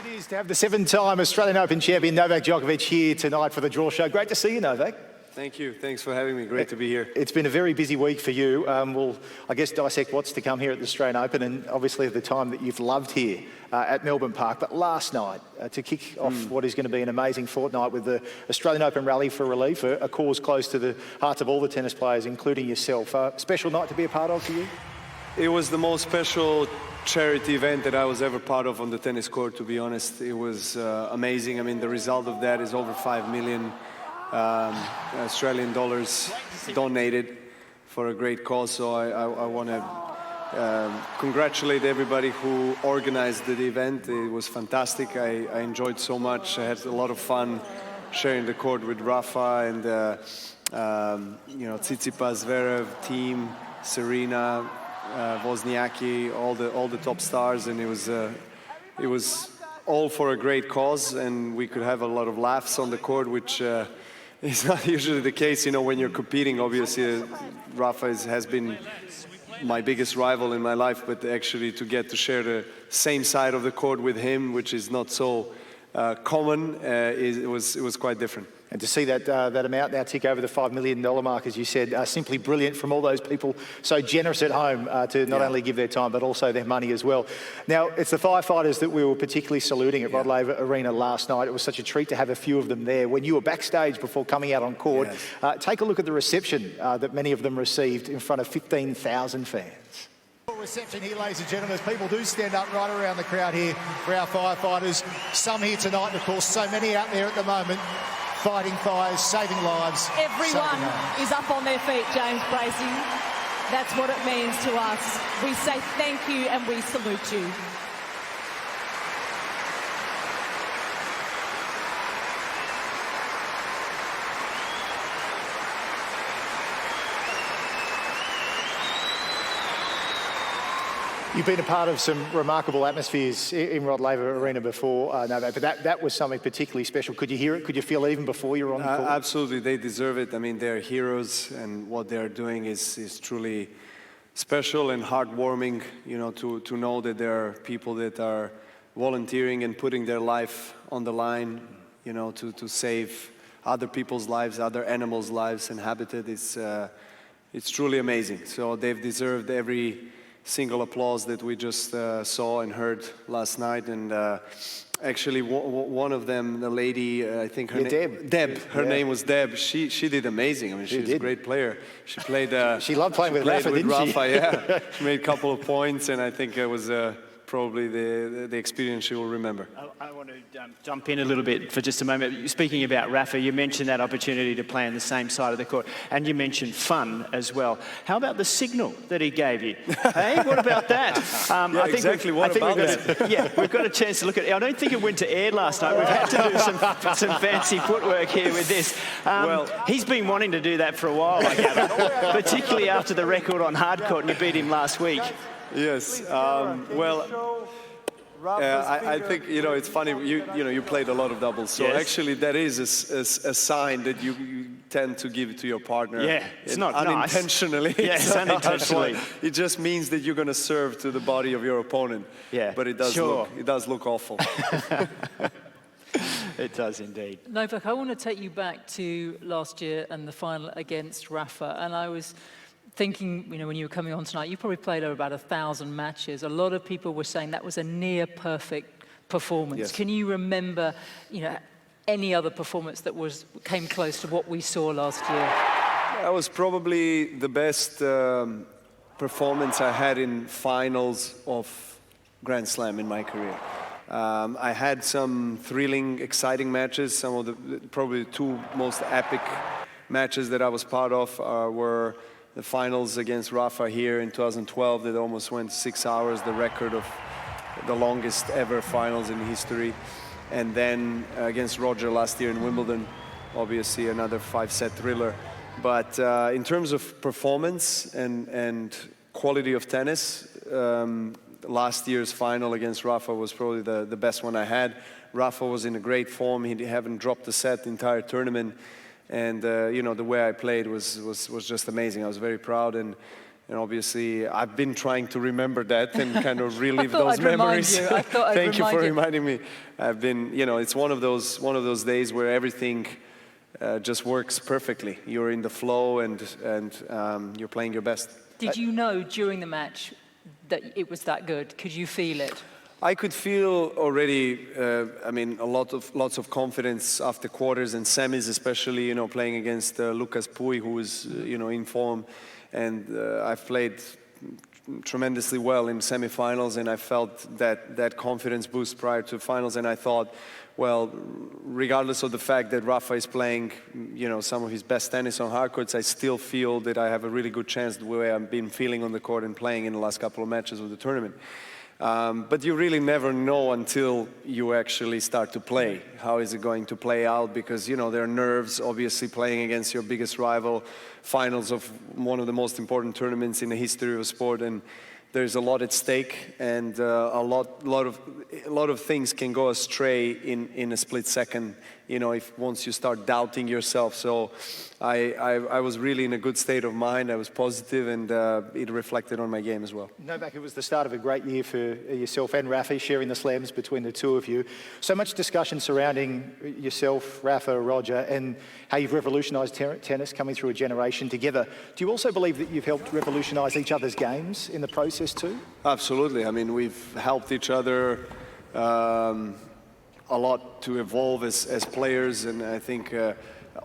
it is to have the seven-time Australian Open champion Novak Djokovic here tonight for the Draw Show. Great to see you, Novak. Thank you. Thanks for having me. Great to be here. It's been a very busy week for you. We'll, I guess, dissect what's to come here at the Australian Open and obviously the time that you've loved here at Melbourne Park. But last night, to kick off what is going to be an amazing fortnight with the Australian Open Rally for Relief, a cause close to the hearts of all the tennis players, including yourself. Special night to be a part of for you? It was the most special charity event that I was ever part of on the tennis court, to be honest. It was amazing. I mean, the result of that is over 5 million Australian dollars donated for a great cause. So I want to congratulate everybody who organized the event. It was fantastic. I enjoyed so much. I had a lot of fun sharing the court with Rafa and you know, Tsitsipas, Zverev, team, Serena, Wozniacki, all the top stars, and it was all for a great cause, and we could have a lot of laughs on the court, which is not usually the case, you know, when you're competing. Obviously, Rafa has been my biggest rival in my life, but actually to get to share the same side of the court with him, which is not so common, it was quite different. And to see that amount now tick over the $5 million mark, as you said, simply brilliant from all those people so generous at home to not only give their time, but also their money as well. Now, it's the firefighters that we were particularly saluting at Rod Laver Arena last night. It was such a treat to have a few of them there. When you were backstage before coming out on court, take a look at the reception that many of them received in front of 15,000 fans. Reception here, ladies and gentlemen, as people do stand up right around the crowd here for our firefighters. Some here tonight, and of course, so many out there at the moment, fighting fires, saving lives. Everyone is up on their feet, James Bracey. That's what it means to us. We say thank you and we salute you. You've been a part of some remarkable atmospheres in Rod Laver Arena before, Novak, but that was something particularly special. Could you hear it? Could you feel it even before you were on the court? Absolutely, they deserve it. I mean, they're heroes, and what they're doing is truly special and heartwarming, you know, to know that there are people that are volunteering and putting their life on the line, you know, to save other people's lives, other animals' lives and habitat. It's truly amazing. So they've deserved every single applause that we just saw and heard last night. And actually one of them, the lady, I think her name, Deb, her name was Deb. She did amazing. I mean, she's a great player. She played. She loved playing with Rafa, didn't she? Yeah. She made a couple of points, and I think it was probably the experience she will remember. I want to jump in a little bit for just a moment. Speaking about Rafa, you mentioned that opportunity to play on the same side of the court, and you mentioned fun as well. How about the signal that he gave you? Hey, what about that? I think exactly. What about that? Yeah, we've got a chance to look at it. I don't think it went to air last night. We've had to do some fancy footwork here with this. Well, he's been wanting to do that for a while, I gather, particularly after the record on hard court, and you beat him last week. Yes. Well, I think, you know, it's funny. You know, you played a lot of doubles, so actually that is a sign that you tend to give it to your partner. Yeah, it's not unintentionally. Nice. Yes, unintentionally. It just means that you're going to serve to the body of your opponent. Yeah, but it does look awful. It does indeed. Novak, I want to take you back to last year and the final against Rafa, and I was thinking, you know, when you were coming on tonight, you probably played over about 1,000 matches. A lot of people were saying that was a near-perfect performance. Yes. Can you remember, you know, any other performance that came close to what we saw last year? That was probably the best performance I had in finals of Grand Slam in my career. I had some thrilling, exciting matches. Some of probably the two most epic matches that I was part of were the finals against Rafa here in 2012 that almost went 6 hours, the record of the longest ever finals in history. And then against Roger last year in Wimbledon, obviously another 5-set thriller. But in terms of performance and quality of tennis, last year's final against Rafa was probably the best one I had. Rafa was in a great form. He hadn't dropped a set the entire tournament. And you know, the way I played was just amazing. I was very proud, and And obviously, I've been trying to remember that and kind of relive thought those I'd remind memories. you. I thought I'd Thank you remind for you. reminding me. I've been, you know, it's one of those days where everything just works perfectly. You're in the flow and you're playing your best. Did you know during the match that it was that good? Could you feel it? I could feel already, I mean, lots of confidence after quarters and semis, especially, you know, playing against Lucas Pouy, who is, you know, in form. And I've played tremendously well in semifinals, and I felt that confidence boost prior to finals. And I thought, well, regardless of the fact that Rafa is playing, you know, some of his best tennis on hard courts, I still feel that I have a really good chance the way I've been feeling on the court and playing in the last couple of matches of the tournament. But you really never know until you actually start to play. How is it going to play out? Because, you know, there are nerves, obviously, playing against your biggest rival, finals of one of the most important tournaments in the history of sport, and there's a lot at stake, and a lot of things can go astray in a split second, you know, if once you start doubting yourself. So I was really in a good state of mind. I was positive, and it reflected on my game as well. Novak, it was the start of a great year for yourself and Rafa, sharing the slams between the two of you. So much discussion surrounding yourself, Rafa, Roger, and how you've revolutionised tennis, coming through a generation together. Do you also believe that you've helped revolutionise each other's games in the process too? Absolutely. I mean, we've helped each other a lot to evolve as players, and I think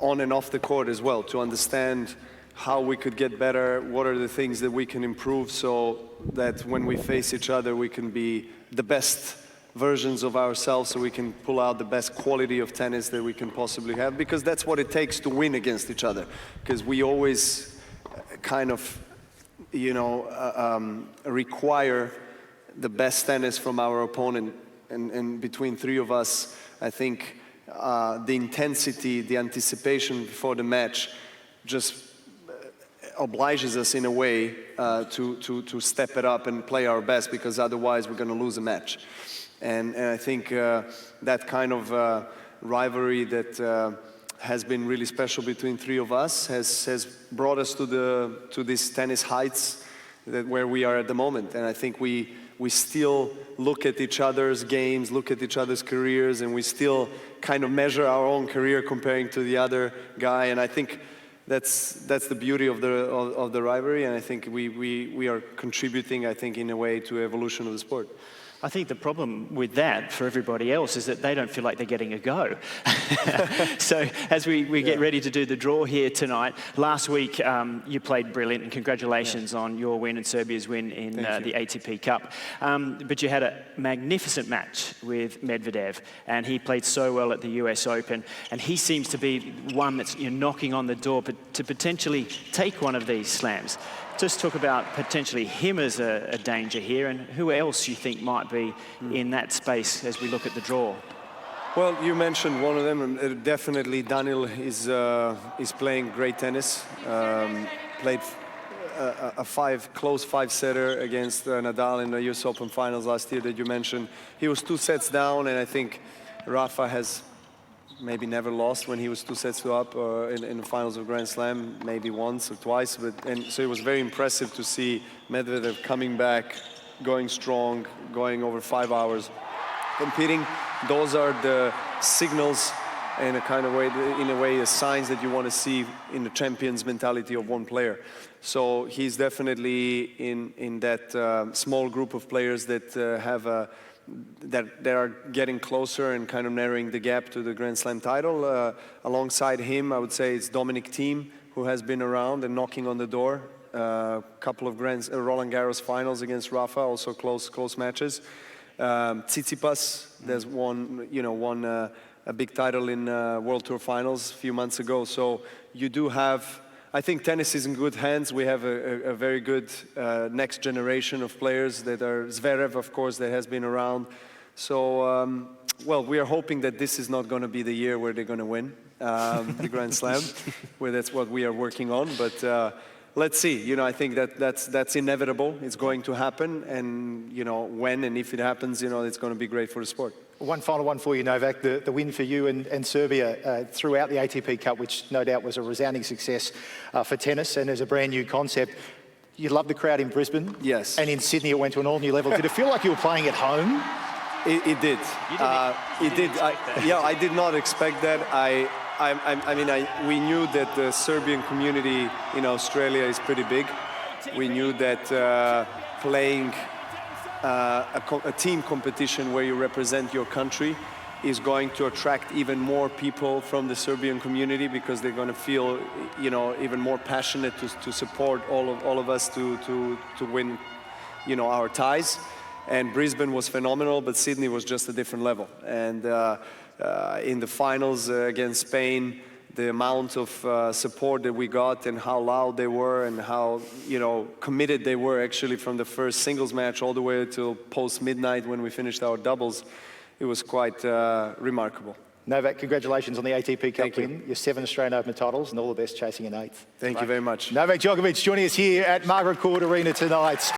on and off the court as well, to understand how we could get better, what are the things that we can improve, so that when we face each other we can be the best versions of ourselves, so we can pull out the best quality of tennis that we can possibly have, because that's what it takes to win against each other, because we always kind of, you know, require the best tennis from our opponent, and between three of us, I think the intensity, the anticipation before the match just obliges us in a way to step it up and play our best, because otherwise we're going to lose a match. And I think that kind of rivalry that has been really special between three of us has brought us to these tennis heights where we are at the moment. And I think we still look at each other's games, look at each other's careers, and we still kind of measure our own career comparing to the other guy. And I think that's the beauty of the rivalry, and I think we are contributing, I think, in a way to evolution of the sport. I think the problem with that for everybody else is that they don't feel like they're getting a go. So as we get ready to do the draw here tonight, last week you played brilliant, and congratulations on your win and Serbia's win in the ATP Cup. But you had a magnificent match with Medvedev, and he played so well at the US Open, and he seems to be one that's knocking on the door to potentially take one of these slams. Just talk about potentially him as a danger here, and who else you think might be in that space as we look at the draw. Well, you mentioned one of them, and definitely Daniil is playing great tennis. Played a close five-setter against Nadal in the US Open finals last year that you mentioned. He was 2 sets down, and I think Rafa has maybe never lost when he was 2 sets up in the finals of Grand Slam, maybe once or twice. And so it was very impressive to see Medvedev coming back, going strong, going over 5 hours, competing. Those are the signals in a kind of way, the signs that you want to see in the champion's mentality of one player. So he's definitely in that small group of players that that are getting closer and kind of narrowing the gap to the Grand Slam title. Alongside him, I would say it's Dominic Thiem, who has been around and knocking on the door. Couple of Roland Garros finals against Rafa, also close matches. Tsitsipas, there's won a big title in World Tour finals a few months ago. So you do have, I think tennis is in good hands. We have a very good next generation of players that are Zverev, of course, that has been around. So, well, we are hoping that this is not going to be the year where they're going to win the Grand Slam, where that's what we are working on. But let's see. You know, I think that's inevitable. It's going to happen, and when and if it happens, it's going to be great for the sport. One final one for you, Novak. The win for you and Serbia throughout the ATP Cup, which no doubt was a resounding success for tennis and as a brand new concept. You loved the crowd in Brisbane. Yes. And in Sydney, it went to an all-new level. Did it feel like you were playing at home? It did. It did. I did not expect that. We knew that the Serbian community in Australia is pretty big. We knew that playing a team competition where you represent your country is going to attract even more people from the Serbian community, because they're going to feel, even more passionate to support all of us to win, our ties. And Brisbane was phenomenal, but Sydney was just a different level. And in the finals against Spain, the amount of support that we got and how loud they were and how, committed they were actually from the first singles match all the way till post-midnight when we finished our doubles, it was quite remarkable. Novak, congratulations on the ATP Cup win, your 7 Australian Open titles, and all the best chasing an 8th. Thank you very much. Novak Djokovic joining us here at Margaret Court Arena tonight.